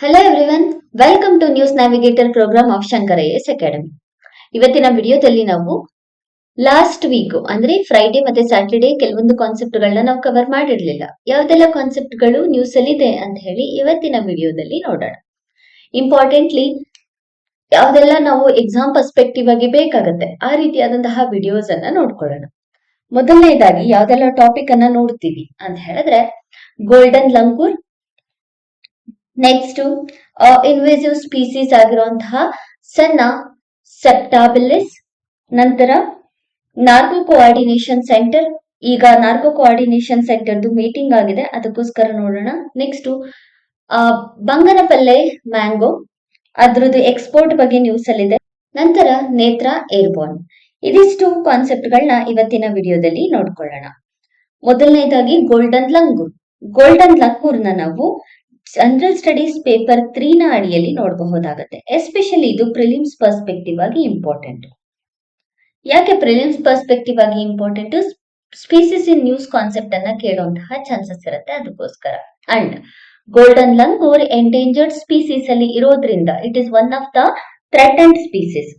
Hello everyone, welcome to news navigator program of Shankara S academy. ಇವತ್ತಿನ ವಿಡಿಯೋದಲ್ಲಿ ನಾವು last week ಅಂದ್ರೆ ಫ್ರೈಡೆ ಮತ್ತೆ ಸ್ಯಾಟರ್ಡೆ ಕೆಲವೊಂದು ಕಾನ್ಸೆಪ್ಟ್ಗಳನ್ನ ನಾವು ಕವರ್ ಮಾಡಿರ್ಲಿಲ್ಲ. ಯಾವ್ದೆಲ್ಲ ಕಾನ್ಸೆಪ್ಟ್ಗಳು ನ್ಯೂಸ್ ಅಲ್ಲಿ ಇದೆ ಅಂತ ಹೇಳಿ ಇವತ್ತಿನ ವಿಡಿಯೋದಲ್ಲಿ ನೋಡೋಣ. ಇಂಪಾರ್ಟೆಂಟ್ಲಿ ಯಾವ್ದೆಲ್ಲ ನಾವು ಎಕ್ಸಾಮ್ ಪರ್ಸ್ಪೆಕ್ಟಿವ್ ಆಗಿ ಬೇಕಾಗತ್ತೆ ಆ ರೀತಿಯಾದಂತಹ ವಿಡಿಯೋಸ್ ಅನ್ನ ನೋಡ್ಕೊಳ್ಳೋಣ. ಮೊದಲನೇದಾಗಿ ಯಾವ್ದೆಲ್ಲ ಟಾಪಿಕ್ ಅನ್ನ ನೋಡ್ತೀವಿ ಅಂತ ಹೇಳಿದ್ರೆ golden langur, next invasive species ಆಗಿರುವಂತಹ ಸಣ್ಣ ಸೆಪ್ಟಾಬಿಲಿಸ್, ನಂತರ ನಾರ್ಕೋ ಕೋಆರ್ಡಿನೇಷನ್ ಸೆಂಟರ್. ಈಗ ನಾರ್ಕೋ ಕೋಆರ್ಡಿನೇಷನ್ ಸೆಂಟರ್ದು ಮೀಟಿಂಗ್ ಆಗಿದೆ, ಅದಕ್ಕೋಸ್ಕರ ನೋಡೋಣ. ನೆಕ್ಸ್ಟ್ ಬಂಗನಪಲ್ಲೆ ಮ್ಯಾಂಗೋ, ಅದ್ರದ್ದು ಎಕ್ಸ್ಪೋರ್ಟ್ ಬಗ್ಗೆ ನ್ಯೂಸ್ ಅಲ್ಲಿದೆ. ನಂತರ ನೇತ್ರ ಏರ್ಬೋರ್ನ್. ಇದಿಷ್ಟು ಕಾನ್ಸೆಪ್ಟ್ಗಳನ್ನ ಇವತ್ತಿನ ವಿಡಿಯೋದಲ್ಲಿ ನೋಡ್ಕೊಳ್ಳೋಣ. ಮೊದಲನೇದಾಗಿ ಗೋಲ್ಡನ್ ಲಂಗೂರ್. ಗೋಲ್ಡನ್ ಲಂಗೂರ್ನ ನಾವು ಜನರಲ್ ಸ್ಟಡೀಸ್ ಪೇಪರ್ 3 ನ ಅಡಿಯಲ್ಲಿ ನೋಡಬಹುದಾಗುತ್ತೆ. ಎಸ್ಪೆಷಲಿ ಇದು ಪ್ರಿಲಿಮ್ಸ್ ಪರ್ಸ್ಪೆಕ್ಟಿವ್ ಆಗಿ ಇಂಪಾರ್ಟೆಂಟ್. ಯಾಕೆ ಪ್ರಿಲಿಮ್ಸ್ ಪರ್ಸ್ಪೆಕ್ಟಿವ್ ಆಗಿ important? Species in news concept ಅನ್ನ ಕೇಳುವಂತಹ ಚಾನ್ಸಸ್ ಇರುತ್ತೆ, ಅದಕ್ಕೋಸ್ಕರ. And golden langur endangered species ಅಲ್ಲಿ ಇರೋದ್ರಿಂದ it is one of the threatened species.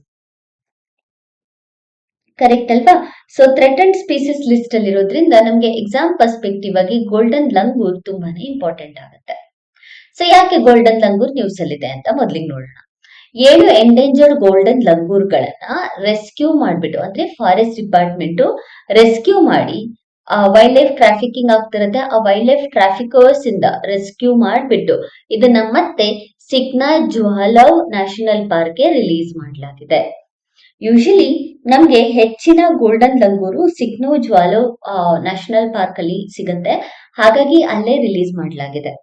Correct ಅಲ್ವಾ? ಸೊ ಥ್ರೆಟನ್ಡ್ ಸ್ಪೀಸೀಸ್ ಲಿಸ್ಟ್ ಅಲ್ಲಿ ಇರೋದ್ರಿಂದ ನಮ್ಗೆ ಎಕ್ಸಾಮ್ ಪರ್ಸ್ಪೆಕ್ಟಿವ್ ಆಗಿ ಗೋಲ್ಡನ್ ಲಂಗೂರ್ ತುಂಬಾನೇ ಇಂಪಾರ್ಟೆಂಟ್ ಆಗುತ್ತೆ. ಸೊ ಯಾಕೆ ಗೋಲ್ಡನ್ ಲಂಗೂರ್ ನ್ಯೂಸ್ ಅಲ್ಲಿದೆ ಅಂತ ಮೊದಲಿಗೆ ನೋಡೋಣ. 7 ಎಂಡೇಂಜರ್ಡ್ ಗೋಲ್ಡನ್ ಲಂಗೂರ್ಗಳನ್ನ ರೆಸ್ಕ್ಯೂ ಮಾಡ್ಬಿಟ್ಟು, ಅಂದ್ರೆ ಫಾರೆಸ್ಟ್ ಡಿಪಾರ್ಟ್ಮೆಂಟ್ ರೆಸ್ಕ್ಯೂ ಮಾಡಿ, ವೈಲ್ಡ್ ಲೈಫ್ ಟ್ರಾಫಿಕಿಂಗ್ ಆಗ್ತಿರತ್ತೆ, ಆ ವೈಲ್ಡ್ ಲೈಫ್ ಟ್ರಾಫಿಕರ್ಸ್ ಇಂದ ರೆಸ್ಕ್ಯೂ ಮಾಡ್ಬಿಟ್ಟು ಇದನ್ನ ಮತ್ತೆ ಸಿಗ್ನಾ ಜುಹಾಲವ್ ನ್ಯಾಷನಲ್ ಪಾರ್ಕ್ ಗೆ ರಿಲೀಸ್ ಮಾಡಲಾಗಿದೆ. ಯೂಶಲಿ ನಮ್ಗೆ ಹೆಚ್ಚಿನ ಗೋಲ್ಡನ್ ಲಂಗೂರು ಸಿಗ್ನೋ ಜ್ವಾಲವ್ ನ್ಯಾಷನಲ್ ಪಾರ್ಕ್ ಅಲ್ಲಿ ಸಿಗತ್ತೆ, ಹಾಗಾಗಿ ಅಲ್ಲೇ ರಿಲೀಸ್ ಮಾಡಲಾಗಿದೆ.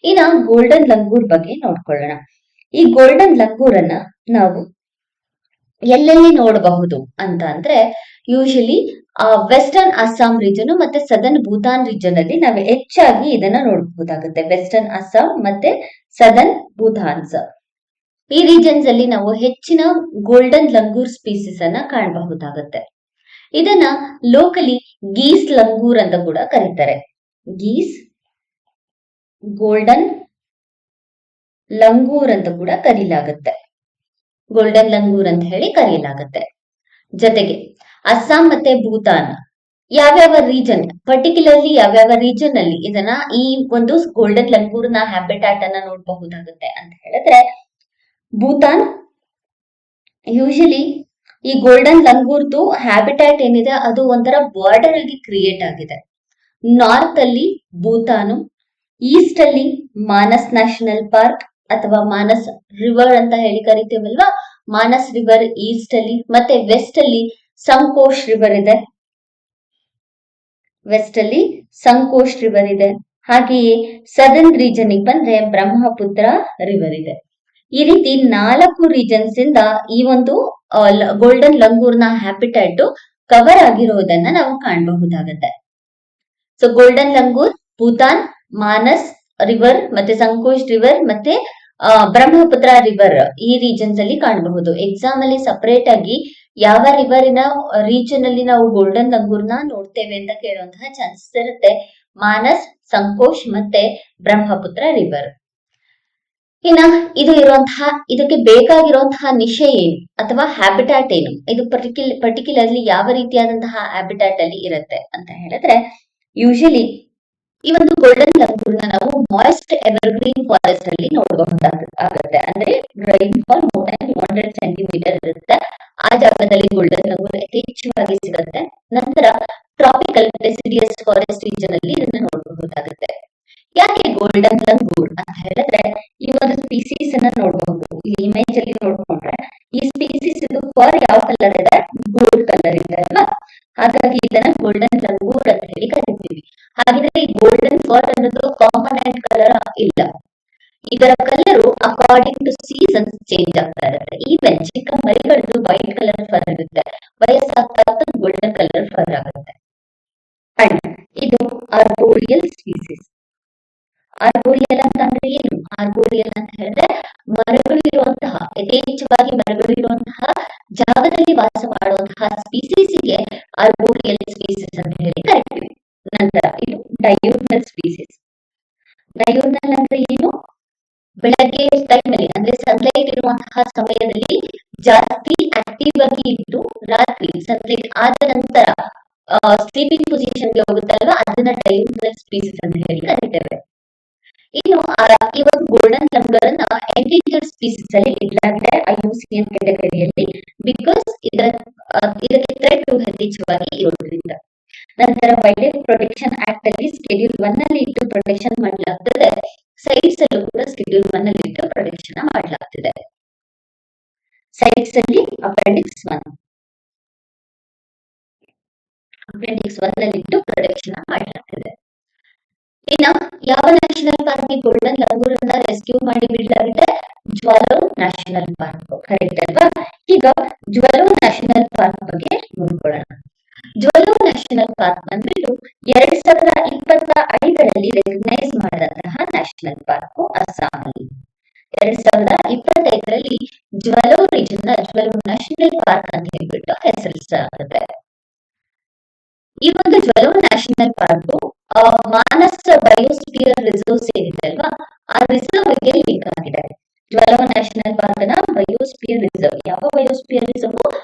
ಇನ್ನ ಗೋಲ್ಡನ್ ಲಂಗೂರ್ ಬಗ್ಗೆ ನೋಡ್ಕೊಳ್ಳೋಣ. ಈ ಗೋಲ್ಡನ್ ಲಂಗೂರನ್ನ ನಾವು ಎಲ್ಲೆಲ್ಲಿ ನೋಡಬಹುದು ಅಂತ ಅಂದ್ರೆ ಯೂಶಲಿ ವೆಸ್ಟರ್ನ್ ಅಸ್ಸಾಂ ರೀಜನ್ ಮತ್ತೆ ಸದರ್ನ್ ಭೂತಾನ್ ರೀಜನ್ ಅಲ್ಲಿ ನಾವು ಹೆಚ್ಚಾಗಿ ಇದನ್ನ ನೋಡಬಹುದಾಗುತ್ತೆ. ವೆಸ್ಟರ್ನ್ ಅಸ್ಸಾಂ ಮತ್ತೆ ಸದರ್ನ್ ಭೂತಾನ್ಸ್, ಈ ರೀಜನ್ಸ್ ಅಲ್ಲಿ ನಾವು ಹೆಚ್ಚಿನ ಗೋಲ್ಡನ್ ಲಂಗೂರ್ ಸ್ಪೀಸೀಸ್ ಅನ್ನ ಕಾಣಬಹುದಾಗುತ್ತೆ. ಇದನ್ನ ಲೋಕಲಿ ಗೀಸ್ ಲಂಗೂರ್ ಅಂತ ಕೂಡ ಕರೀತಾರೆ. ಗೀಸ್ ಗೋಲ್ಡನ್ ಲಂಗೂರ್ ಅಂತ ಕೂಡ ಕರೀಲಾಗುತ್ತೆ. ಗೋಲ್ಡನ್ ಲಂಗೂರ್ ಅಂತ ಹೇಳಿ ಕರೀಲಾಗುತ್ತೆ. ಜೊತೆಗೆ ಅಸ್ಸಾಂ ಮತ್ತೆ ಭೂತಾನ್ ಯಾವ್ಯಾವ ರೀಜನ್, ಪರ್ಟಿಕ್ಯುಲರ್ಲಿ ಯಾವ್ಯಾವ ರೀಜನ್ ಅಲ್ಲಿ ಇದನ್ನ ಈ ಒಂದು ಗೋಲ್ಡನ್ ಲಂಗೂರ್ನ ಹ್ಯಾಬಿಟ್ಯಾಟ್ ಅನ್ನ ನೋಡಬಹುದಾಗುತ್ತೆ ಅಂತ ಹೇಳಿದ್ರೆ, ಭೂತಾನ್ ಯೂಶಲಿ ಈ ಗೋಲ್ಡನ್ ಲಂಗೂರ್ದು ಹ್ಯಾಬಿಟ್ಯಾಟ್ ಏನಿದೆ ಅದು ಒಂಥರ ಬಾರ್ಡರ್ ಆಗಿ ಕ್ರಿಯೇಟ್ ಆಗಿದೆ. ನಾರ್ತ್ ಅಲ್ಲಿ ಭೂತಾನು, ಈಸ್ಟ್ ಅಲ್ಲಿ ಮಾನಸ್ ನ್ಯಾಷನಲ್ ಪಾರ್ಕ್ ಅಥವಾ ಮಾನಸ್ ರಿವರ್ ಅಂತ ಹೇಳಿ ಕರಿತೀವಲ್ವಾ, ಮಾನಸ್ ರಿವರ್ ಈಸ್ಟ್ ಅಲ್ಲಿ, ಮತ್ತೆ ವೆಸ್ಟ್ ಅಲ್ಲಿ ಸಂಕೋಶ್ ರಿವರ್ ಇದೆ. ವೆಸ್ಟ್ ಅಲ್ಲಿ ಸಂಕೋಶ್ ರಿವರ್ ಇದೆ. ಹಾಗೆಯೇ ಸದರ್ನ್ ರೀಜನ್ ಬಂದ್ರೆ ಬ್ರಹ್ಮಪುತ್ರ ರಿವರ್ ಇದೆ. ಈ ರೀತಿ 4 ರೀಜನ್ಸ್ ಇಂದ ಈ ಒಂದು ಗೋಲ್ಡನ್ ಲಂಗೂರ್ನ ಹ್ಯಾಬಿಟ್ಯಾಟ್ ಕವರ್ ಆಗಿರೋದನ್ನ ನಾವು ಕಾಣಬಹುದಾಗುತ್ತೆ. So golden langur Bhutan, Manas river ಮತ್ತೆ ಸಂಕೋಶ್ ರಿವರ್ ಮತ್ತೆ ಬ್ರಹ್ಮಪುತ್ರ ರಿವರ್ ಈ ರೀಜನ್ಸ್ ಅಲ್ಲಿ ಕಾಣಬಹುದು. ಎಕ್ಸಾಮ್ ಅಲ್ಲಿ ಸಪರೇಟ್ ಆಗಿ ಯಾವ ರಿವರಿನ ರೀಜನ್ ಅಲ್ಲಿ ನಾವು ಗೋಲ್ಡನ್ ಲಂಗೂರ್ನ ನೋಡ್ತೇವೆ ಅಂತ ಕೇಳುವಂತಹ ಚಾನ್ಸಸ್ ಇರುತ್ತೆ. ಮಾನಸ್, ಸಂಕೋಶ್ ಮತ್ತೆ ಬ್ರಹ್ಮಪುತ್ರ ರಿವರ್. ಇನ್ನ ಇದು ಇರುವಂತಹ, ಇದಕ್ಕೆ ಬೇಕಾಗಿರುವಂತಹ ನಿಶೆ ಏನು ಅಥವಾ ಹ್ಯಾಬಿಟ್ಯಾಟ್ ಏನು, ಇದು ಪರ್ಟಿಕ್ಯುಲರ್ಲಿ ಯಾವ ರೀತಿಯಾದಂತಹ ಹ್ಯಾಬಿಟ್ಯಾಟ್ ಅಲ್ಲಿ ಇರುತ್ತೆ ಅಂತ ಹೇಳಿದ್ರೆ, ಯೂಶಲಿ ಈ ಒಂದು ಗೋಲ್ಡನ್ ಲಂಗೂರ್ನ ನಾವು ಮಾಯ್ಸ್ಟ್ ಎವರ್ಗ್ರೀನ್ ಫಾರೆಸ್ಟ್ ಅಲ್ಲಿ ನೋಡಬಹುದಾಗುತ್ತೆ. ಅಂದ್ರೆ rain fall more than 200 centimetre ಇರುತ್ತೆ, ಆ ಜಾಗದಲ್ಲಿ ಗೋಲ್ಡನ್ ಲಂಗೂರ್ ಯಥೇಚ್ಛವಾಗಿ ಸಿಗುತ್ತೆ. ನಂತರ ಟ್ರಾಪಿಕಲ್ ಡೆಸಿಡಿಯಸ್ ಫಾರೆಸ್ಟ್ ರೀಜನ್ ಅಲ್ಲಿ ಇದನ್ನ ನೋಡಬಹುದಾಗುತ್ತೆ. ಯಾಕೆ ಗೋಲ್ಡನ್ ಲಂಗೂರ್ ಅಂತ ಹೇಳಿದ್ರೆ, ಈ ಒಂದು ಸ್ಪೀಸೀಸ್ ಅನ್ನ ನೋಡಬಹುದು. ಈ ಇಮೇಜ್ ಅಲ್ಲಿ ನೋಡ್ಕೊಂಡ್ರೆ ಈ ಸ್ಪೀಸೀಸ್ ಇದು ಫಾರ್ ಯಾವ ಕಲರ್ ಇದೆ? ಗೋಲ್ಡ್ ಕಲರ್ ಇದೆ ಅಲ್ವಾ, ಹಾಗಾಗಿ ಇದನ್ನ ಗೋಲ್ಡನ್ ಲಂಗೂರ್ ಅಂತ ಹೇಳಿ ಕರಿತೀವಿ. ಹಾಗಿದ್ರೆ ಈ ಗೋಲ್ಡನ್ ಫಾರ್ ಅನ್ನೋದು ಕಾಂಪೊನೆಂಟ್ ಕಲರ್ ಇಲ್ಲ, ಇದರ colour according to seasons change ಆಗ್ತಾ ಇರುತ್ತೆ. ಈವನ್ ಚಿಕ್ಕ ಮರಿಗಳದ್ದು ವೈಟ್ ಕಲರ್ ಫರ್ ಇರುತ್ತೆ, ವಯಸ್ಸಾಗ್ತಾ ಗೋಲ್ಡನ್ ಕಲರ್ ಫರ್ ಆಗುತ್ತೆ. ಅಂಡ್ ಇದು ಆರ್ಬೋರಿಯಲ್ ಸ್ಪೀಸೀಸ್. ಆರ್ಬೋರಿಯಲ್ ಅಂತ ಅಂದ್ರೆ ಏನು? ಆರ್ಬೋರಿಯಲ್ ಅಂತ ಹೇಳಿದ್ರೆ ಮರಗಳು ಇರುವಂತಹ, ಯಥೇಚ್ಛವಾಗಿ ಮರಗಳು ಇರುವಂತಹ ಜಾಗದಲ್ಲಿ ವಾಸ ಮಾಡುವಂತಹ ಸ್ಪೀಸೀಸ್ಗೆ ಆರ್ಬೋರಿಯಲ್ ಸ್ಪೀಸೀಸ್ ಅಂತ ಹೇಳಿ ಕರಿತೀವಿ. ನಂತರ ಇದು ಡಯೂರ್ನಲ್ ಸ್ಪೀಸೀಸ್. ಡಯೂರ್ನಲ್ ಅಂದ್ರೆ ಏನು? ಬೆಳಗ್ಗೆ ಟೈಮ್ ಅಲ್ಲಿ ಅಂದ್ರೆ ಸನ್ಲೈಟ್ ಇರುವಂತಹ ಸಮಯದಲ್ಲಿ ಜಾಸ್ತಿ ಆಕ್ಟಿವ್ ಆಗಿ ಇದ್ದು ರಾತ್ರಿ ಸನ್ಲೈಟ್ ಆದ ನಂತರ ಸ್ಲೀಪಿಂಗ್ ಪೊಸಿಷನ್ಗೆ ಹೋಗುತ್ತಲ್ವಾ ಅದನ್ನ ಡೈಮಂಡ್ ಸ್ಪೀಸೀಸ್ ಅಂತ ಹೇಳಿ ಕರೀತೇವೆ. ಇನ್ನು ಈ ಒಂದು ಗೋಲ್ಡನ್ ಲಂಗರ್ ಅನ್ನ ಎಂಡೇಂಜರ್ಡ್ ಸ್ಪೀಸೀಸ್ ಅಲ್ಲಿ ಇಡಲಾಗಿದೆ ಐಯುಸಿಎನ್ ಕ್ಯಾಟಗರಿಯಲ್ಲಿ, ಬಿಕಾಸ್ ಇದಕ್ಕೆ ಥ್ರೆಟ್ ಯಥೇಚ್ಛವಾಗಿ ಇರೋದ್ರಿಂದ. ನಂತರ ವೈಲ್ಡ್ ಲೈಫ್ ಪ್ರೊಟೆಕ್ಷನ್ ಆಕ್ಟ್ ಅಲ್ಲಿ ಸ್ಕೆಡ್ಯೂಲ್ 1 ಅಲ್ಲಿ ಇಟ್ಟು ಪ್ರೊಟೆಕ್ಷನ್ ಮಾಡಲಾಗ್ತದೆ, ಸೈಟ್ಸ್ ಅಲ್ಲೂ ಕೂಡ ಸ್ಕೆಡ್ಯೂಲ್ 1 ಅಲ್ಲಿ ಇಟ್ಟು ಪ್ರೊಟೆಕ್ಷನ್ ಮಾಡಲಾಗ್ತಿದೆ. ಸೈಟ್ಸ್ ಅಲ್ಲಿ ಅಪೆಂಡಿಕ್ಸ್ 1 ಅಲ್ಲಿ ಇಟ್ಟು ಪ್ರೊಟೆಕ್ಷನ್ ಮಾಡಲಾಗ್ತಿದೆ. ಇನ್ನ ಯಾವ ನ್ಯಾಷನಲ್ ಪಾರ್ಕ್ ಗೋಲ್ಡನ್ ಲಂಗೂರ್ ಅನ್ನ ರೆಸ್ಕ್ಯೂ ಮಾಡಿ ಬಿಡಲಾಗಿದೆ? ಜ್ವಾಲೋ ನ್ಯಾಷನಲ್ ಪಾರ್ಕ್, ಕರೆಕ್ಟ್ ಅಲ್ವಾ? ಈಗ ಜ್ವಾಲೋ ನ್ಯಾಷನಲ್ ಪಾರ್ಕ್ ಬಗ್ಗೆ ನೋಡ್ಕೊಳ್ಳೋಣ. ಜ್ವಾಲೋ ನ್ಯಾಷನಲ್ ಪಾರ್ಕ್ ಬಂದ್ಬಿಟ್ಟು 2025ರಲ್ಲಿ ರೆಕಗ್ನೈಸ್ ಮಾಡಿದಂತಹ ನ್ಯಾಷನಲ್ ಪಾರ್ಕ್ ಅಸ್ಸಾಂ ಅಲ್ಲಿ. 2025ರಲ್ಲಿ Jwhwlao region Jwhwlao national park ಅಂತ ಹೇಳ್ಬಿಟ್ಟು ಹೆಸರಿಸಲಾಗುತ್ತೆ. ಈ ಒಂದು Jwhwlao national park Manas biosphere reserves ಏನಿದೆ ಅಲ್ವಾ, ಆ ರಿಸರ್ವ್ ಗೆ ಲಿಂಕ್ ಆಗಿದೆ. ಜ್ವಾಲೋ ನ್ಯಾಷನಲ್ ಪಾರ್ಕ್ ನ ಬಯೋಸ್ಫಿಯರ್ ರಿಸರ್ವ್, ಯಾವ biosphere reserve?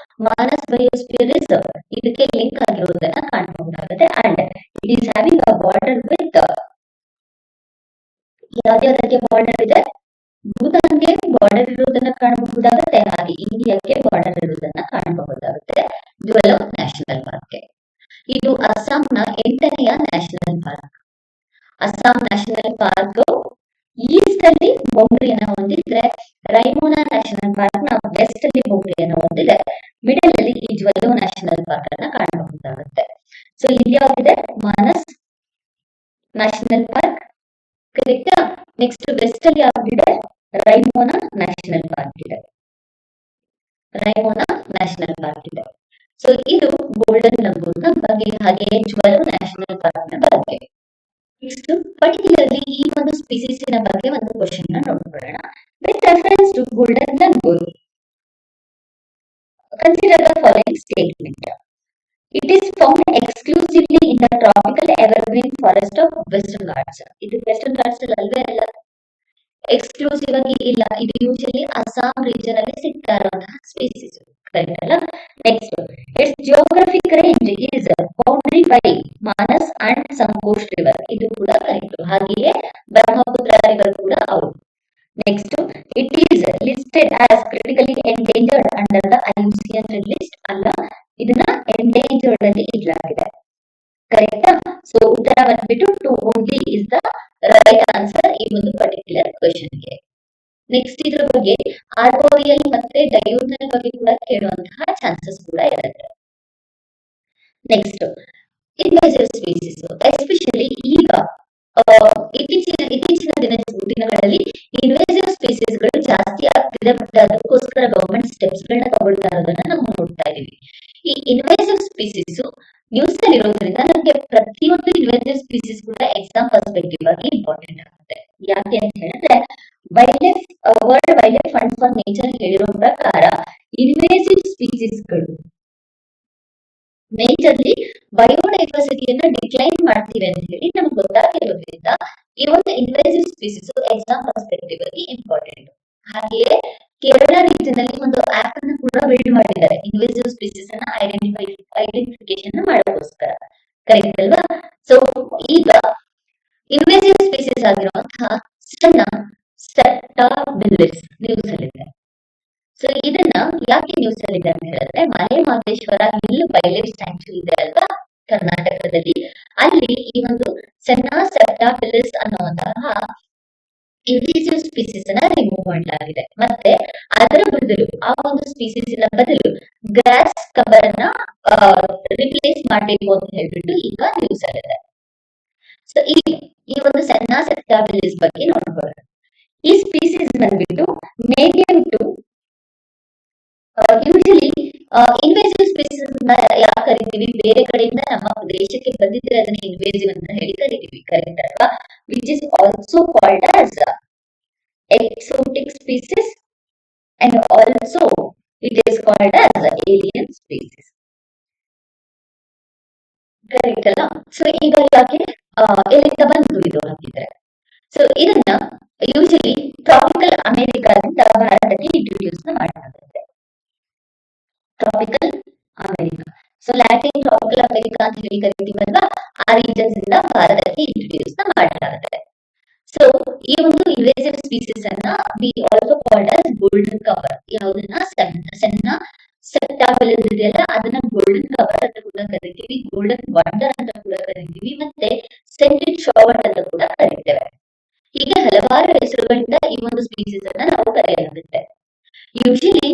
Manas biosphere reserve, ಇದಕ್ಕೆ ಲಿಂಕ್ ಆಗಿರುವುದನ್ನ ಕಾಣಬಹುದಾಗುತ್ತೆ. And it is having a border with ಯಾವ್ಯಾವ್ದಕ್ಕೆ ಬಾರ್ಡರ್ ಇದೆ? ಭೂತಾನ್ಗೆ ಬಾರ್ಡರ್ ಇರುವುದನ್ನ ಕಾಣಬಹುದಾಗುತ್ತೆ, ಹಾಗೆ ಇಂಡಿಯಾಕ್ಕೆ ಬಾರ್ಡರ್ ಇರುವುದನ್ನ ಕಾಣಬಹುದಾಗುತ್ತೆ ಜ್ವಾಲೋ ನ್ಯಾಷನಲ್ ಪಾರ್ಕ್. ಇದು ಅಸ್ಸಾಂನ 8ನೆಯ national park. Assam national park east ಅಲ್ಲಿ ಬೌಂಡ್ರಿಯನ್ನು ಹೊಂದಿದ್ರೆ, ರೈಮೋನಾ ನ್ಯಾಷನಲ್ ಪಾರ್ಕ್ ನ ವೆಸ್ಟ್ ಅಲ್ಲಿ ಬೌಂಡ್ರಿಯನ್ನು ಹೊಂದಿದೆ. ಮಿಡಲ್ ಅಲ್ಲಿ ಈ ಜ್ವಾಲೋ ನ್ಯಾಷನಲ್ ಪಾರ್ಕ್ ಅನ್ನ ಕಾಣಬಹುದಾಗುತ್ತೆ. ಸೊ ಇಲ್ಲಿ ಯಾವ್ದಿದೆ? ಮಾನಸ್ ನ್ಯಾಷನಲ್ ಪಾರ್ಕ್, ಕರೆಕ್ಟಾ? ನೆಕ್ಸ್ಟ್ ವೆಸ್ಟ್ ಅಲ್ಲಿ ಯಾವ್ದಿದೆ? ರೈಮೋನಾ ನ್ಯಾಷನಲ್ ಪಾರ್ಕ್ ಇದೆ. ರೈಮೋನಾ ನ್ಯಾಷನಲ್ ಪಾರ್ಕ್ ಇದೆ. ಸೊ ಇದು ಗೋಲ್ಡನ್ ಲಂಗೂರ್ ನ ಬಗ್ಗೆ, ಹಾಗೆ ಜ್ವಾಲೋ ನ್ಯಾಷನಲ್ ಪಾರ್ಕ್ ನ ಬಗ್ಗೆ. ನೆಕ್ಸ್ಟ್ ಪರ್ಟಿಕ್ಯುಲರ್ಲಿ ಈ ಒಂದು ಸ್ಪೀಸೀಸ್ ನ ಬಗ್ಗೆ ಒಂದು ಕ್ವಶನ್ ನ ನೋಡ್ಕೊಳ್ಳೋಣ. With reference to golden langur, consider the following statement. It is found exclusively in the tropical evergreen forest of Western Ghats. ಇದು ವೆಸ್ಟರ್ನ್ ಘಾಟ್ಸ್ ಅಲ್ವೇ ಅಲ್ಲ, ಎಕ್ಸ್ಕ್ಲೂಸಿವ್ ಆಗಿ ಇಲ್ಲ, ಇದು ಯೂಶಲಿ ಅಸ್ಸಾಂ ರೀಜನ್ ಅಲ್ಲಿ ಸಿಗ್ತಾ ಇರುವಂತಹ ಸ್ಪೀಸೀಸ್, ಕರೆಕ್ಟ್ ಅಲ್ಲ? Next, its geographic range is boundary by Manas and Sankosh river, ಇದು ಕೂಡ ಕರೆಕ್ಟ್. ಹಾಗೆಯೇ ಬ್ರಹ್ಮಪುತ್ರ ರಿವರ್ ಕೂಡ ಹೌದು. Next, it is listed as critically endangered under the IUCN red list, ಅಲ್ಲ, ಇದನ್ನ ಎಂಡೇಂಜರ್ಡ್ ಅಲ್ಲಿ ಇಡಲಾಗಿದೆ, ಕರೆಕ್ಟಾ? ಸೊ ಉತ್ತರ ಬಂದ್ಬಿಟ್ಟು 2 only is the right answer ಈ ಒಂದು ಪರ್ಟಿಕ್ಯುಲರ್ ಕ್ವೆಶ್ಚನ್ ಗೆ. ನೆಕ್ಸ್ಟ್ ಇದ್ರ ಬಗ್ಗೆ ಆರ್ಬೋರಿಯಲ್ ಮತ್ತೆ ಡಯೋನಲ್ ಬಗ್ಗೆ ಕೂಡ ಕೇಳುವಂತಹ ಚಾನ್ಸಸ್ ಕೂಡ ಇರುತ್ತೆ. ನೆಕ್ಸ್ಟ್, ಇನ್ವೇಸಿವ್ ಸ್ಪೀಸೀಸ್, ಎಸ್ಪೆಷಲಿ ಈಗ ಇತ್ತೀಚಿನ ದಿನಗಳಲ್ಲಿ ಇನ್ವೇಸಿವ್ ಸ್ಪೀಸೀಸ್ ಗಳು ಜಾಸ್ತಿ ಆಗ್ತಿದೆ, ಬಟ್ ಅದಕ್ಕೋಸ್ಕರ ಗವರ್ಮೆಂಟ್ ಸ್ಟೆಪ್ಸ್ ಗಳನ್ನ ತಗೊಳ್ತಾ ಇರೋದನ್ನ ನಾವು ನೋಡ್ತಾ ಇದೀವಿ. ಈ ಇನ್ವೇಸಿವ್ ಸ್ಪೀಸೀಸ್ ನ್ಯೂಸ್ ಅಲ್ಲಿ ಇರೋದ್ರಿಂದ ನಮಗೆ ಪ್ರತಿಯೊಂದು ಇನ್ವೇಸಿವ್ ಸ್ಪೀಸೀಸ್ ಕೂಡ ಎಕ್ಸಾಮ್ ಪರ್ಸ್ಪೆಕ್ಟಿವ್ ಆಗಿ ಇಂಪಾರ್ಟೆಂಟ್ ಆಗುತ್ತೆ. ಯಾಕೆ ಅಂತ ಹೇಳಿದ್ರೆ, world wild life fund for nature ಹೇಳಿರೋ ಪ್ರಕಾರ ಇನ್ವೇಸಿವ್ ಸ್ಪೀಸೀಸ್ ಗಳು ಮೇಜರ್ಲಿ ಬಯೋಡೈವರ್ಸಿಟಿಯನ್ನ ಡಿಕ್ಲೈನ್ ಮಾಡ್ತಿವೆ ಅಂತ ಹೇಳಿ ನಮ್ಗೆ ಗೊತ್ತಾಗಿರೋದ್ರಿಂದ ಈ ಒಂದು ಇನ್ವೇಸಿವ್ ಸ್ಪೀಸೀಸ್ ಎಕ್ಸಾಮ್ ಪರ್ಸ್ಪೆಕ್ಟಿವ್ ಆಗಿ ಇಂಪಾರ್ಟೆಂಟ್. ಹಾಗೆಯೇ ಕೇರಳ ರೀಜನ್ ಅಲ್ಲಿ ಒಂದು ಆಪ್ ಅನ್ನು ಕೂಡ ಬಿಲ್ಡ್ ಮಾಡಿದ್ದಾರೆ ಇನ್ವೇಸಿವ್ ಸ್ಪೀಸೀಸ್ ಅನ್ನ ಐಡೆಂಟಿಫಿಕೇಶನ್ ಮಾಡೋಕ್ಕೋಸ್ಕರ, ಕರೆಕ್ಟ್ ಅಲ್ವಾ? ಸೊ ಈಗ ಇನ್ವೇಸಿವ್ ಸ್ಪೀಸೀಸ್ ಆಗಿರುವಂತಹ ಸಣ್ಣ ಸೆಪ್ಟಾಬಿಲಿಸ್ ನ್ಯೂಸ್ ಅಲ್ಲಿದೆ. ಸೊ ಇದನ್ನ ಯಾಕೆ ನ್ಯೂಸ್ ಅಲ್ಲಿ ಇದೆ ಅಂತ ಹೇಳಿದ್ರೆ, Male Mahadeshwara hill wildlife sanctuary ಇದೆ ಅಲ್ವಾ ಕರ್ನಾಟಕದಲ್ಲಿ, ಅಲ್ಲಿ ಈ ಒಂದು ಸೆನ್ನಾ ಸೆಪ್ಟಾಬಿಲಿಸ್ ಅನ್ನುವಂತಹ ಇನ್ವೇಸಿವ್ ಸ್ಪೀಸೀಸ್ ಅನ್ನ ರಿಮೂವ್ ಮಾಡಲಾಗಿದೆ. ಮತ್ತೆ ಅದರ ಬದಲು ಆ ಒಂದು ಸ್ಪೀಸೀಸ್ ಬದಲು ಗ್ರಾಸ್ ಕಬರ್ ನ ರಿಪ್ಲೇಸ್ ಮಾಡಬೇಕು ಅಂತ ಹೇಳ್ಬಿಟ್ಟು ಈಗ ನ್ಯೂಸ್ ಅಲ್ಲಿದೆ. ಸೊ ಈ ಒಂದು ಸೆನ್ನಾ ಸೆಪ್ಟಾಬಿಲಿಸ್ ಬಗ್ಗೆ ನೋಡ್ಕೊಳ್ಳೋಣ. ಈ ಸ್ಪೀಸೀಸ್ ಬಂದ್ಬಿಟ್ಟು native to usually invasive species ಅಂತ ಯಾಕೆ ಕರಿತೀವಿ? ಬೇರೆ ಕಡೆಯಿಂದ ನಮ್ಮ ದೇಶಕ್ಕೆ ಬಂದಿದ್ರೆ ಅದನ್ನ ಇನ್ವೇಸಿವ್ ಅಂತ ಹೇಳಿ ಕರಿತೀವಿ, ಕರೆಕ್ಟ್ ಅಲ್ವಾ? Which is also called as exotic species and also it is called as alien species, correct ಅಲ್ಲ? ಸೊ ಈಗ ಯಾಕೆ ಎಲ್ಲಿಂದ ಬಂತು ಇದು ಹಾಕಿದ್ರೆ? ಸೊ ಇದನ್ನ usually tropical tropical America. So Latin tropical America ಅಂತ ಹೇಳಿ ಕರಿತೀವಲ್ವಾ, ಆ ರೀಜನ್ಸ್ ಇಂದ ಭಾರತಕ್ಕೆ ಇಂಟ್ರೊಡ್ಯೂಸ್ ಮಾಡಲಾಗುತ್ತೆ. ಸೊ ಈ ಒಂದು ಇನ್ವೇಸಿವ್ ಸ್ಪೀಸೀಸ್ ಅನ್ನ we also called as golden cover. ಯಾವುದನ್ನ ಸಣ್ಣ ಸೆಪ್ಟಾಬಿಲಸ್ ಇದೆಯಲ್ಲ ಅದನ್ನ ಗೋಲ್ಡನ್ ಕವರ್ ಅಂತ ಕೂಡ ಕರಿತೀವಿ, ಗೋಲ್ಡನ್ ವಂಡರ್ ಅಂತ ಕೂಡ ಕರಿತೀವಿ, ಮತ್ತೆ ಸೆಂಟೆಡ್ ಶವರ್ ಅಂತ ಕೂಡ ಕರಿತೇವೆ. ಹೀಗೆ ಹಲವಾರು ಹೆಸರುಗಳಿಂದ ಈ ಒಂದು ಸ್ಪೀಸೀಸ್ ಅನ್ನ ನಾವು ಕರೆಯಲಾಗುತ್ತೆ. ಯೂಶಲಿ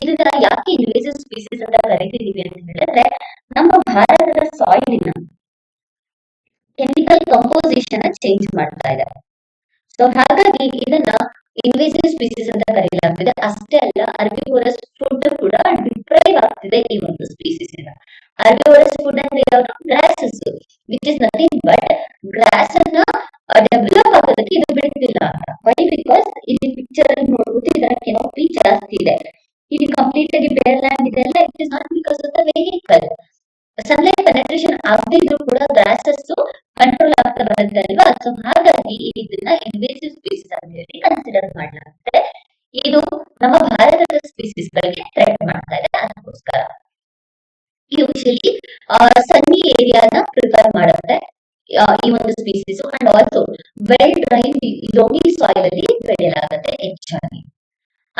ಇದನ್ನ ಯಾಕೆ ಇನ್ವೇಸಿವ್ ಸ್ಪೀಸೀಸ್ ಅಂತ ಕರಿತಿದೀವಿ ಅಂತ ಹೇಳಿದ್ರೆ, ನಮ್ಮ ಭಾರತದ ಸಾಯಿಲಿನ ಕೆಮಿಕಲ್ ಕಂಪೋಸಿಷನ್ ಚೇಂಜ್ ಮಾಡ್ತಾ ಇದೆ. ಸೊ ಹಾಗಾಗಿ ಇದನ್ನ ಇನ್ವೇಸಿವ್ ಸ್ಪೀಸೀಸ್ ಅಂತ ಕರೆಯಲಾಗ್ತಿದೆ. ಅಷ್ಟೇ ಅಲ್ಲ, ಅರ್ಬಿವೋರಸ್ ಫುಡ್ ಕೂಡ ಡಿಪ್ರೈವ್ ಆಗ್ತಿದೆ ಈ ಒಂದು ಸ್ಪೀಸೀಸ್ ಇಂದ. ಅರ್ಬಿವೋರಸ್ ಫುಡ್ ಅಂದ್ರೆ ಯಾವುದು? Grasses, which is nothing but grass ಅನ್ನ ಡೆವಲಪ್ ಆಗೋದಕ್ಕೆ ಇದು ಬಿಡ್ತಿಲ್ಲ ಅಂತ. ವೈ? ಬಿಕಾಸ್ ಇಲ್ಲಿ ಪಿಕ್ಚರ್ ಅಲ್ಲಿ ನೋಡ್ಬೋದು ಇದರ ಕೆನೋಪಿ ಜಾಸ್ತಿ ಇದೆ. ಇಲ್ಲಿ ಕಂಪ್ಲೀಟ್ ಆಗಿ ಬೇರ್ ಲ್ಯಾಂಡ್ ಇದೆ ಅಲ್ಲ, it is not because of the vehicle. Sunlight penetration ಆಗದಿದ್ರು ಕೂಡ ಗ್ರಾಸಸ್ ಕಂಟ್ರೋಲ್ ಆಗ್ತಾ ಬರುತ್ತೆ ಅಲ್ವಾ. ಸೊ ಹಾಗಾಗಿ ಇದನ್ನ ಇನ್ವೇಸಿವ್ ಸ್ಪೀಸೀಸ್ ಅಂತ ಹೇಳಿ ಕನ್ಸಿಡರ್ ಮಾಡಲಾಗುತ್ತೆ. ಇದು ನಮ್ಮ ಭಾರತದ ಸ್ಪೀಸೀಸ್ ಗಳಿಗೆ ಥ್ರೆಟ್ ಮಾಡ್ತಾ ಇದೆ. ಅದಕ್ಕೋಸ್ಕರ ಯೂಶಲಿ ಸನ್ನಿ ಏರಿಯಾನ ಪ್ರಿಫರ್ ಮಾಡುತ್ತೆ ಈ ಒಂದು species. And also well drain loamy soil ಅಲ್ಲಿ ಬೆಳೆಯಲಾಗುತ್ತೆ ಹೆಚ್ಚಾಗಿ.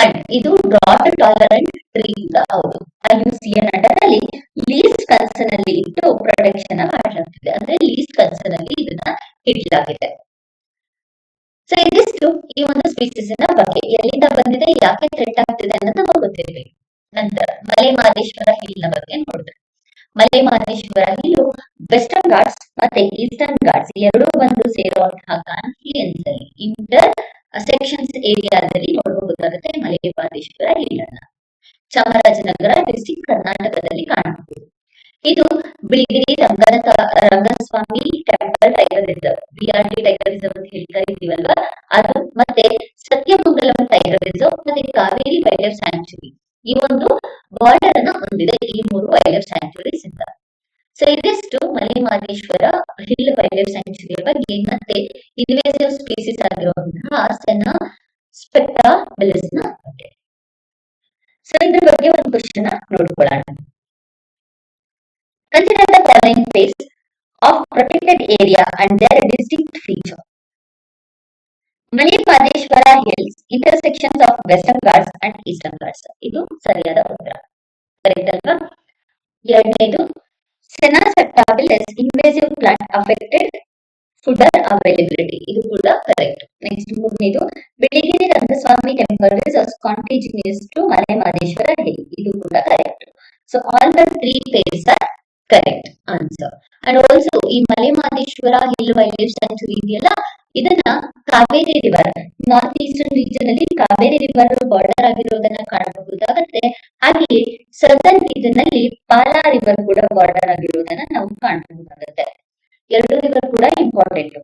ಅಂಡ್ ಇದು ಡ್ರಾಟ್ ಟಾಲರೆಂಟ್ ಟ್ರೀ ಕೂಡ ಹೌದು. IUCN ಅಂಡರ್ ಅಲ್ಲಿ ಲೀಸ್ಟ್ ಕನ್ಸರ್ನ್ ಅಲ್ಲಿ ಇಟ್ಟು ಪ್ರೊಟೆಕ್ಷನ್ ಮಾಡಲಾಗ್ತಿದೆ, ಅಂದ್ರೆ ಲೀಸ್ಟ್ ಕನ್ಸರ್ನ್ ಅಲ್ಲಿ ಇದನ್ನ ಇಡಲಾಗಿದೆ. ಸೊ ಇದಿಷ್ಟು ಈ ಒಂದು ಸ್ಪೀಸೀಸ್ ನ ಬಗ್ಗೆ. ಎಲ್ಲಿಂದ ಬಂದಿದೆ, ಯಾಕೆ ಥ್ರೆಟ್ ಆಗ್ತಿದೆ ಅನ್ನೋದು ಗೊತ್ತಿರಬೇಕು. ನಂತರ ಮಲೆ ಮಹದೇಶ್ವರ ಹಿಲ್ ನ ಬಗ್ಗೆ ನೋಡಿದ್ರೆ, ಮಲೆ ಮಹದೇಶ್ವರ ಹಿಲ್ ವೆಸ್ಟರ್ನ್ ಘಾಟ್ಸ್ ಮತ್ತೆ ಈಸ್ಟರ್ನ್ ಘಾಟ್ಸ್ ಎರಡೂ ಬಂದು ಸೇರುವಂತಹ ಕಾನ್ಫ್ಲುಯೆನ್ಸ್ ಅಲ್ಲಿ ಇಂಟರ್ ಸೆಕ್ಷನ್ಸ್ ಏರಿಯಾದಲ್ಲಿ ನೋಡಬಹುದಾಗುತ್ತೆ ಮಲೆ ಮಹದೇಶ್ವರ ಹಿಲ್ ಅನ್ನ. ಚಾಮರಾಜನಗರ ಡಿಸ್ಟ್ರಿಕ್ಟ್ ಕರ್ನಾಟಕದಲ್ಲಿ ಕಾಣಬಹುದು. ಇದು Biligiri Rangaswamy temple tiger reserve, BRT tiger reserve ಅಂತ ಹೇಳಿ ಕರಿತೀವಲ್ವಾ ಅದು, ಮತ್ತೆ ಸತ್ಯಮಂಗಲಂ ಟೈಗರ್ ರಿಸರ್ವ್, ಮತ್ತೆ ಕಾವೇರಿ ವೈಲ್ಡ್ ಲೈಫ್ ಸ್ಯಾಂಕ್ಚುರಿ, ಈ ಒಂದು ಬಾರ್ಡರ್ ಅನ್ನ ಹೊಂದಿದೆ ಈ 3 ವೈಲ್ಡ್ ಲೈಫ್ ಸ್ಯಾಂಕ್ಚುರೀಸ್ ಇಂದ. ಸೊ ಇದಿಷ್ಟು Male Mahadeshwara hill wildlife sanctuary ಬಗ್ಗೆ, ಮತ್ತೆ ಇನ್ವೇಸಿವ್ ಸ್ಪೀಸೀಸ್ ಆಗಿರುವಂತಹ ಸೆನಾ ಸ್ಪೆಕ್ಟಾಬಿಲಿಸ್ ನ ಬಗ್ಗೆ. ಸೊ ಇದ್ರ ಬಗ್ಗೆ ಒಂದು ಕ್ವಶನ್ ನೋಡ್ಕೊಳ್ಳೋಣ. Consider the following place of protected area and their distinct feature. Male Mahadeshwara hills intersections of Western Ghats and Eastern Ghats. ಇದು ಸರಿಯಾದ ಉತ್ತರ, ಕರೆಕ್ಟ್ ಅಲ್ವಾ? ಎರಡನೇದು senna spectabilis invasive plant affected fodder availability, ಇದು ಕೂಡ ಕರೆಕ್ಟ್. ನೆಕ್ಸ್ಟ್ ಮೂರನೇದು Biligiri Rangaswamy temple reserves contiguous to Male Mahadeshwara hill, ಇದು ಕೂಡ correct. So all the 3 pairs are correct answer. And also ಈ Male Mahadeshwara hill wildlife sanctuary ಇದೆಯಲ್ಲ, ಇದನ್ನ Kaveri river, north eastern region ಅಲ್ಲಿ Kaveri river border ಆಗಿರೋದನ್ನ ಕಾಣಬಹುದಾಗುತ್ತೆ. ಹಾಗೆಯೇ ಸದರ್ನ್ ರೀಜನ್ ಅಲ್ಲಿ ಪಾಲಾ ರಿವರ್ ಕೂಡ ಬಾರ್ಡರ್ ಆಗಿರೋದನ್ನ ನಾವು ಕಾಣಬಹುದಾಗುತ್ತೆ. ಎರಡು ರಿವರ್ ಕೂಡ ಇಂಪಾರ್ಟೆಂಟ್,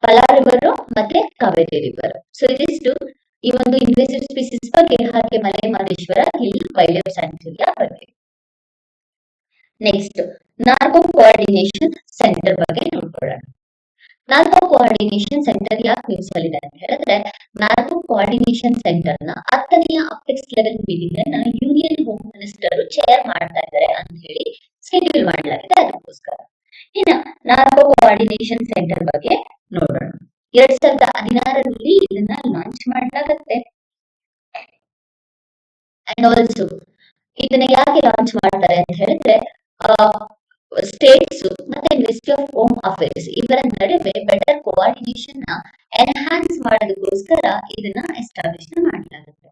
ಪಾಲಾ ರಿವರ್ ಮತ್ತೆ ಕಾವೇರಿ ರಿವರ್. ಸೊ ಇದಿಷ್ಟು ಈ ಒಂದು ಇನ್ವೇಸಿವ್ ಸ್ಪೀಸೀಸ್ ಬಗ್ಗೆ, ಹಾಗೆ ಮಲೆ ಮಹದೇಶ್ವರ ಹಿಲ್ ವೈಲ್ಡ್ ಲೈಫ್ ಸ್ಯಾಂಕ್ಚುರಿಯ ಬಗ್ಗೆ. ನೆಕ್ಸ್ಟ್ ನಾರ್ಕೋ ಕೋಆರ್ಡಿನೇಷನ್ ಸೆಂಟರ್ ಬಗ್ಗೆ ನೋಡ್ಕೊಳ್ಳೋಣ. ನಾರ್ಕೋ ಕೋಆರ್ಡಿನೇಷನ್ ಸೆಂಟರ್ ಯಾಕೆ ನ್ಯೂಸ್ ಅಲ್ಲಿ ಇದೆ ಅಂತ ಹೇಳಿದ್ರೆ, ನಾರ್ಕೋ ಕೋಆರ್ಡಿನೇಷನ್ ಸೆಂಟರ್ ನ 10ನೇ ಅಪೆಕ್ಸ್ ಲೆವೆಲ್ ಮೀಟಿಂಗ್ ಅನ್ನ ಯೂನಿಯನ್ ಹೋಮ್ ಮಿನಿಸ್ಟರ್ ಚೇರ್ ಮಾಡ್ತಾ ಇದ್ದಾರೆ ಅಂತ ಹೇಳಿ ಶೆಡ್ಯೂಲ್ ಮಾಡಲಾಗಿದೆ. ಅದಕ್ಕೋಸ್ಕರ ಇನ್ನ ನಾರ್ಕೋ ಕೋಆರ್ಡಿನೇಷನ್ ಸೆಂಟರ್ ಬಗ್ಗೆ ನೋಡೋಣ. 2016ರಲ್ಲಿ ಇದನ್ನ ಲಾಂಚ್ ಮಾಡಲಾಗುತ್ತೆ. ಅಂಡ್ ಆಲ್ಸೋ ಇದನ್ನ ಯಾಕೆ ಲಾಂಚ್ ಮಾಡ್ತಾರೆ ಅಂತ ಹೇಳಿದ್ರೆ, ಸ್ಟೇಟ್ಸ್ ಮತ್ತೆ ಮಿನಿಸ್ಟ್ರಿ ಆಫ್ ಹೋಮ್ ಅಫೇರ್ಸ್ ಇವರ ನಡುವೆ ಬೆಟರ್ ಕೋಆರ್ಡಿನೇಷನ್ ನ ಎನ್ಹಾನ್ಸ್ ಮಾಡೋದಕ್ಕೋಸ್ಕರ ಇದನ್ನ ಎಸ್ಟಾಬ್ಲಿಷ್ ಮಾಡಲಾಗುತ್ತೆ.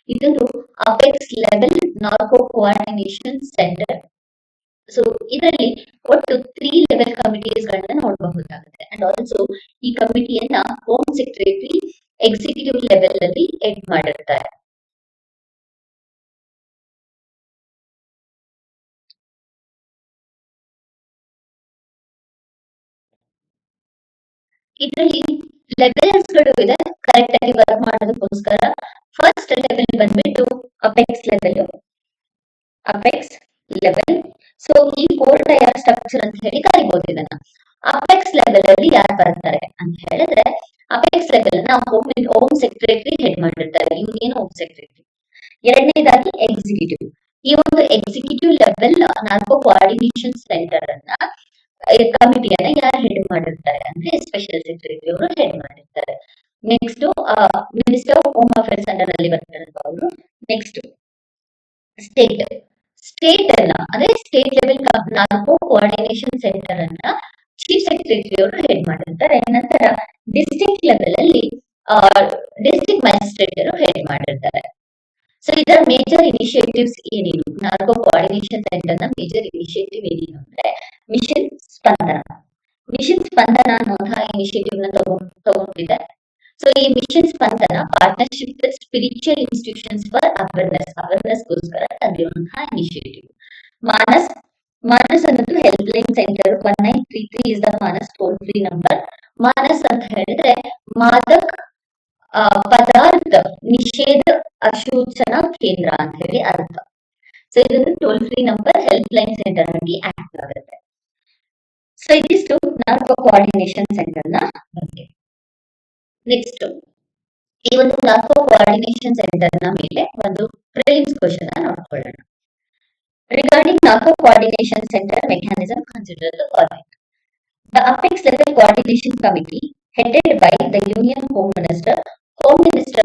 ಇದೊಂದು apex level narco coordination centre. So ಇದರಲ್ಲಿ ಒಟ್ಟು 3 ಲೆವೆಲ್ ಕಮಿಟೀಸ್ ಗಳನ್ನ ನೋಡಬಹುದಾಗುತ್ತೆ. ಅಂಡ್ ಆಲ್ಸೋ ಈ ಕಮಿಟಿಯನ್ನ ಹೋಮ್ ಸೆಕ್ರೆಟರಿ ಎಕ್ಸಿಕ್ಯೂಟಿವ್ ಲೆವೆಲ್ ಅಲ್ಲಿ ಹೆಡ್ ಮಾಡಿರ್ತಾರೆ. ಇದರಲ್ಲಿ ಲೆವೆಲ್ಸ್ ಗಳು ಇದೆ ಕರೆಕ್ಟ್ ಆಗಿ ವರ್ಕ್ ಮಾಡೋದಕ್ಕೋಸ್ಕರ. ಫಸ್ಟ್ ಲೆವೆಲ್ ಬಂದ್ಬಿಟ್ಟು ಅಪೆಕ್ಸ್ ಲೆವೆಲ್. ಸೊ ಈ 4 ಟೈರ್ ಸ್ಟ್ರಕ್ಚರ್ ಅಂತ ಹೇಳಿ ಕರಿಬಹುದು ಇದನ್ನ. ಅಪೆಕ್ಸ್ ಲೆವೆಲ್ ಅಲ್ಲಿ ಯಾರು ಬರ್ತಾರೆ ಅಂತ ಹೇಳಿದ್ರೆ, ಅಪೆಕ್ಸ್ ಲೆವೆಲ್ ನ ಹೋಮ್ ಸೆಕ್ರೆಟರಿ ಹೆಡ್ ಮಾಡಿರ್ತಾರೆ, ಯೂನಿಯನ್ ಹೋಮ್ ಸೆಕ್ರೆಟರಿ. ಎರಡನೇದಾಗಿ ಎಕ್ಸಿಕ್ಯೂಟಿವ್. ಈ ಒಂದು ಎಕ್ಸಿಕ್ಯೂಟಿವ್ ಲೆವೆಲ್ ನಾಲ್ಕು ಕೋಆರ್ಡಿನೇಷನ್ ಸೆಂಟರ್ ಅನ್ನ ಕಮಿಟಿಯನ್ನ ಯಾರು ಹೆಡ್ ಮಾಡಿರ್ತಾರೆ ಅಂದ್ರೆ ಸ್ಪೆಷಲ್ ಸೆಕ್ರೆಟರಿ ಅವರು ಹೆಡ್ ಮಾಡಿರ್ತಾರೆ. Next minister of home affairs under ಅಲ್ಲಿ ಬರ್ತಾರೆ. ನೆಕ್ಸ್ಟ್ ಸ್ಟೇಟ್ ಸ್ಟೇಟ್ ಅನ್ನ ಅಂದ್ರೆ ಸ್ಟೇಟ್ ಲೆವೆಲ್ ನಾಲ್ಕು ಕೋಆರ್ಡಿನೇಷನ್ ಸೆಂಟರ್ ಅನ್ನ ಚೀಫ್ ಸೆಕ್ರೆಟರಿ ಅವರು ಹೆಡ್ ಮಾಡಿರ್ತಾರೆ. ನಂತರ ಡಿಸ್ಟ್ರಿಕ್ಟ್ ಲೆವೆಲ್ ಅಲ್ಲಿ ಡಿಸ್ಟ್ರಿಕ್ಟ್ ಮ್ಯಾಜಿಸ್ಟ್ರೇಟ್ ಅವರು ಹೆಡ್ ಮಾಡಿರ್ತಾರೆ. ಸೊ ಇದರ ಮೇಜರ್ ಇನಿಷಿಯೇಟಿವ್ಸ್ ಏನೇನು, ನಾಲ್ಕು ಕೋಆರ್ಡಿನೇಷನ್ ಸೆಂಟರ್ ನ ಮೇಜರ್ ಇನಿಷಿಯೇಟಿವ್ ಏನೇನು ಅಂದ್ರೆ ಮಿಷನ್ ಸ್ಪಂದನ. ಮಿಷನ್ ಸ್ಪಂದನ ಅನ್ನುವಂತಹ ಇನಿಷಿಯೇಟಿವ್ ನ ತಗೊಂಡಿದ್ದಾರೆ. ಸೊ ಈ mission Spandana partnership with spiritual institutions for awareness ಗೋಸ್ಕರ ತಂದಿರುವಂತಹ ಇನಿಷಿಯೇಟಿವ್. ಮಾನಸ್ ಮಾನಸ್ ಅನ್ನೋದು helpline centre 1933 is the Manas toll free number. Manas ಅಂತ ಹೇಳಿದ್ರೆ ಮಾದಕ ಪದಾರ್ಥ ನಿಷೇಧ ಅಸೂಚನಾ ಕೇಂದ್ರ ಅಂತ ಹೇಳಿ ಅರ್ಥ. ಸೊ ಇದೊಂದು toll free number help line centre ಆಗಿ ಆಕ್ಟ್ ಆಗುತ್ತೆ. ಸೊ ಇದಿಷ್ಟು ನಾಲ್ಕು ಕೋಆರ್ಡಿನೇಷನ್ ಸೆಂಟರ್ ನ ಬಗ್ಗೆ. ನೆಕ್ಸ್ಟ್ ಈ ಒಂದು ನಾಲ್ಕು ಕೋಆರ್ಡಿನೇಷನ್ ಸೆಂಟರ್ ನ ಮೇಲೆ ಒಂದು ಪ್ರಿಲಿಮ್ಸ್ ಕ್ವೆಶ್ಚನ್ ನೋಡ್ಕೊಳ್ಳೋಣ. ರಿಗಾರ್ಡಿಂಗ್ ನಾಲ್ಕು coordination centre mechanism, consider the following. The Apex Level Coordination Committee, headed by the Union Home Minister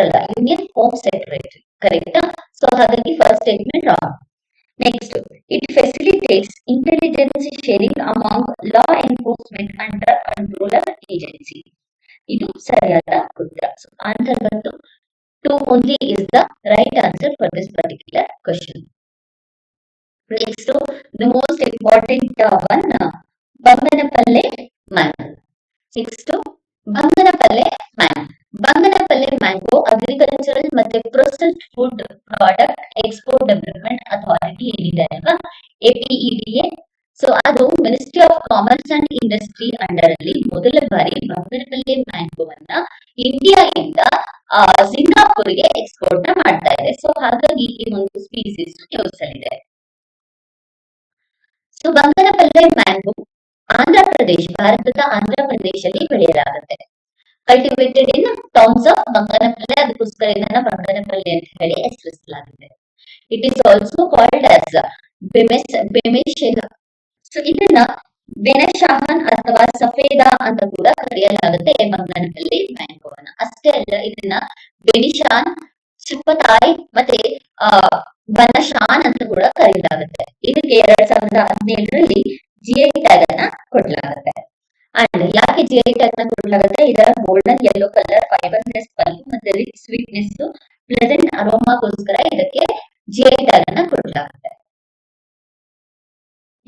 ಅಲ್ಲ, Union Home Secretary. ಕರೆಕ್ಟಾ? ಸೊ ಹಾಗಾಗಿ first statement wrong. Next, it facilitates intelligence sharing among law enforcement under controller agency. ಇದು ಸರಿಯಾದ ಉತ್ತರ. So answer ಬಂದು 2 only is the right answer for this particular question. Next, the most important one, Banganapalle mango. Next Banganapalle mango. Banganapalle mango agricultural ಮತ್ತೆ processed food product export development authority ಏನಿದೆ ಅಲ್ವಾ, APEDA. So ಅದು ministry of commerce and industry under ಅಲ್ಲಿ ಮೊದಲ ಬಾರಿ ಬಂಗನಪಲ್ಲೆ ಮ್ಯಾಂಗೋವನ್ನ India ಇಂದ ಸಿಂಗಾಪುರ್ಗೆ export ನ ಮಾಡ್ತಾ ಇದೆ. ಸೊ ಹಾಗಾಗಿ ಈ ಒಂದು ಸ್ಪೀಸೀಸ್ ನ್ಯೂಸ್ ಅಲ್ಲಿದೆ. ಸೊ ಬಂಗನಪಲ್ಲೆ ಮ್ಯಾಂಗೋ ಆಂಧ್ರ ಪ್ರದೇಶ, ಭಾರತದ ಆಂಧ್ರ ಪ್ರದೇಶದಲ್ಲಿ ಬೆಳೆಯಲಾಗುತ್ತೆ. Cultivated in towns of Banganapalle, ಅದಕ್ಕೋಸ್ಕರ ಇದನ್ನ ಬಂಗನಪಲ್ಲೆ ಅಂತ ಹೇಳಿ ಹೆಸರಿಸಲಾಗಿದೆ. It is also called as ಬೆಮೆಶೆಗ. ಸೊ ಇದನ್ನ ಬೆನಶಾಹನ್ ಅಥವಾ ಸಫೇದ ಅಂತ ಕೂಡ ಕರೆಯಲಾಗುತ್ತೆ ಬಂಗನಪಲ್ಲೆ ಮ್ಯಾಂಗೋವನ್ನ. ಅಷ್ಟೇ ಅಲ್ಲ, ಇದನ್ನ ಬೆನಿಶಾನ್, ಸುಪ್ಪತಾಯ್ ಮತ್ತೆ ಬನಶಾನ್ ಅಂತ ಕೂಡ ಕರೆಯಲಾಗುತ್ತೆ. ಇದಕ್ಕೆ 2017ರಲ್ಲಿ GI ಟ್ಯಾಗ್ ಅನ್ನ ಕೊಡಲಾಗುತ್ತೆ. ಅಂಡ್ ಯಾಕೆ GI ಟ್ಯಾಗ್ ನ ಕೊಡಲಾಗುತ್ತೆ? ಇದರ ಗೋಲ್ಡನ್ ಯೆಲ್ಲೋ ಕಲರ್, ಫೈಬರ್ನೆಸ್ ಪಲ್ಪ್ ಮತ್ತೆ ರಿಚ್ ಸ್ವೀಟ್ನೆಸ್, ಪ್ಲೆಸೆಂಟ್ ಅರೋಮಾಗೋಸ್ಕರ ಇದಕ್ಕೆ GI ಟ್ಯಾಗ್ ಅನ್ನ ಕೊಡಲಾಗುತ್ತೆ.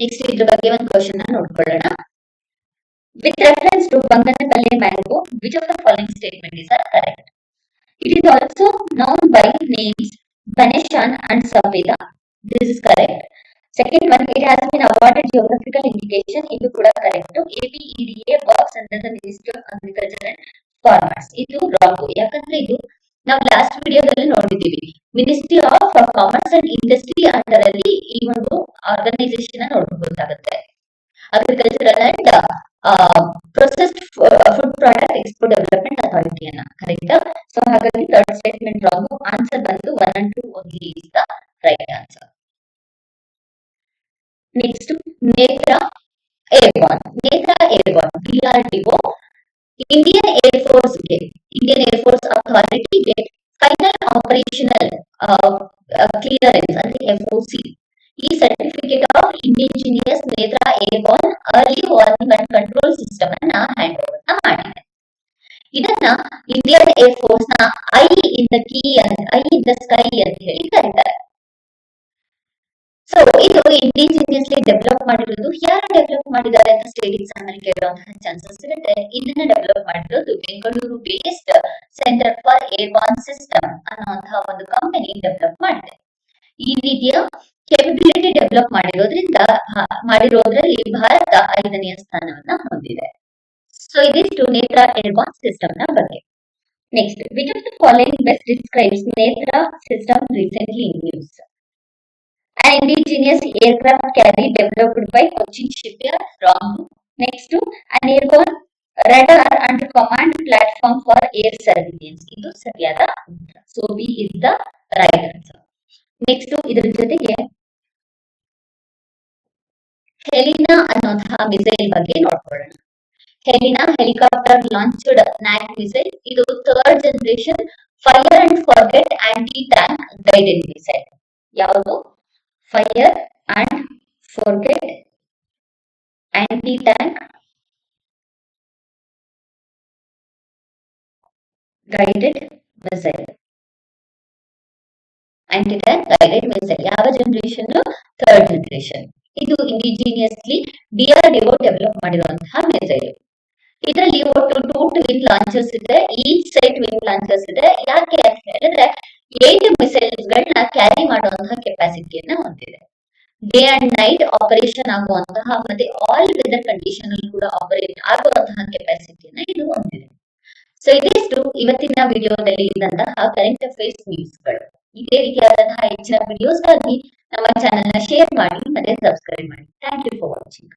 ನೆಕ್ಸ್ಟ್ ಇದ್ರ ಬಗ್ಗೆ ಒಂದು ಕ್ವಶನ್ ನೋಡ್ಕೊಳ್ಳೋಣ. With reference to Banganapalle mango, which of the following statement is correct? It is also known by names Baneshan and Safeda. This is correct. Second one, it has been awarded geographical indication. ಇದು ಕೂಡ correct. APEDA works under the Ministry of Agriculture and Farmers. ಇದು wrong. ಯಾಕಂದ್ರೆ ಇದು ನಾವು last ವಿಡಿಯೋದಲ್ಲಿ ನೋಡಿದ್ದೀವಿ. Ministry of commerce and industry under ಅಲ್ಲಿ ಈ ಒಂದು ಆರ್ಗನೈಸೇಷನ್ ನೋಡಬಹುದಾಗುತ್ತೆ. Agricultural and processed food product export development ಅಥಾರಿಟಿಯನ್ನ. ಕರೆಕ್ಟ್. ಸೊ ಹಾಗಾಗಿ ಥರ್ಡ್ ಸ್ಟೇಟ್ಮೆಂಟ್ ರಾಂಗ್. ಆನ್ಸರ್ ಬಂದು 1 and 2 only is the right answer. Next, Netra airborne. Netra airborne DRDO Indian air force ಅಥಾರಿಟಿಗೆ final operational clearance ಅಂದ್ರೆ FOC ಈ certificate of indigenous Netra airborne early warning and control system ಅನ್ನ hand over ಮಾಡಿದೆ. ಇದನ್ನ Indian air force ನ I in the sky ಅಂತ ಹೇಳಿ ಕರೀತಾರೆ. ಸೊ ಇದು ಇಂಡಿಜಿನಿಯಸ್ಲಿ ಡೆವಲಪ್ ಮಾಡಿರೋದು. ಯಾರು ಡೆವಲಪ್ ಮಾಡಿದ್ದಾರೆ ಅಂತ ಸ್ಟೇಟ್ ಎಕ್ಸಾಮ್ ಅಲ್ಲಿ ಕೇಳುವಂತಹ ಚಾನ್ಸಸ್ ಇರುತ್ತೆ. ಇದನ್ನ ಡೆವಲಪ್ ಮಾಡಿರೋದು Bengaluru based centre for airborne system ಅನ್ನುವಂತಹ ಒಂದು ಕಂಪನಿ ಡೆವಲಪ್ ಮಾಡಿದೆ. ಈ ರೀತಿಯ ಕೆಪಬಿಲಿಟಿ ಡೆವಲಪ್ ಮಾಡಿರೋದ್ರಲ್ಲಿ ಭಾರತ 5ನೇ ಸ್ಥಾನವನ್ನ ಹೊಂದಿದೆ. ಸೊ ಇದಿಷ್ಟು ನೇತ್ರ ಏರ್ಬಾರ್ನ್ ಸಿಸ್ಟಮ್ ನ ಬಗ್ಗೆ. Next, which of the following best describes Netra system recently in use? An indigenous aircraft carrier developed by Cochin Shipyard. Wrong. Next, an airborne radar and command platform for air surveillance. ಇದು ಸರಿಯಾದ ಉತ್ತರ. So B is the right answer. Next ಇದ್ರ ಜೊತೆಗೆ ಹೆಲಿನಾ ಅನ್ನುವಂತಹ missile ಬಗ್ಗೆ ನೋಡ್ಕೊಳ್ಳೋಣ. Helina helicopter launched Nag missile. ಇದು third generation fire and forget anti tank guided missile. ಯಾವುದು? Fire and forget anti tank guided missile. Anti tank guided missile ಯಾವ generation? Third generation. ಇದು indigenously DRDO develop ಮಾಡಿರುವಂತಹ ಮಿಸೈಲ್. ಇದರಲ್ಲಿ ಒಟ್ಟು 2 twin launchers ಇದೆ. Each side twin launchers ಇದೆ. ಯಾಕೆ ಅಂತ ಹೇಳಿದ್ರೆ 8 ಮಿಸೈಲ್ಸ್ ಗಳನ್ನ ಕ್ಯಾರಿ ಮಾಡುವಂತಹ ಕೆಪಾಸಿಟಿಯನ್ನ ಹೊಂದಿದೆ. ಡೇ ಅಂಡ್ ನೈಟ್ ಆಪರೇಷನ್ ಆಗುವಂತಹ ಮತ್ತೆ ಆಲ್ ವೆದರ್ ಕಂಡೀಷನ್ ಅಲ್ಲಿ ಕೂಡ ಆಪರೇಟ್ ಆಗುವಂತಹ ಕೆಪಾಸಿಟಿಯನ್ನ ಇದು ಹೊಂದಿದೆ. ಸೊ ಇದಿಷ್ಟು ಇವತ್ತಿನ ವಿಡಿಯೋದಲ್ಲಿ ಇದ್ದಂತಹ ಕರೆಂಟ್ ಅಫೇರ್ಸ್ ನ್ಯೂಸ್ಗಳು. ಇದೇ ರೀತಿಯಾದಂತಹ ಹೆಚ್ಚಿನ ವಿಡಿಯೋಸ್ಗಾಗಿ ನಮ್ಮ ಚಾನೆಲ್ ನ ಶೇರ್ ಮಾಡಿ ಮತ್ತೆ ಸಬ್ಸ್ಕ್ರೈಬ್ ಮಾಡಿ. Thank you for watching.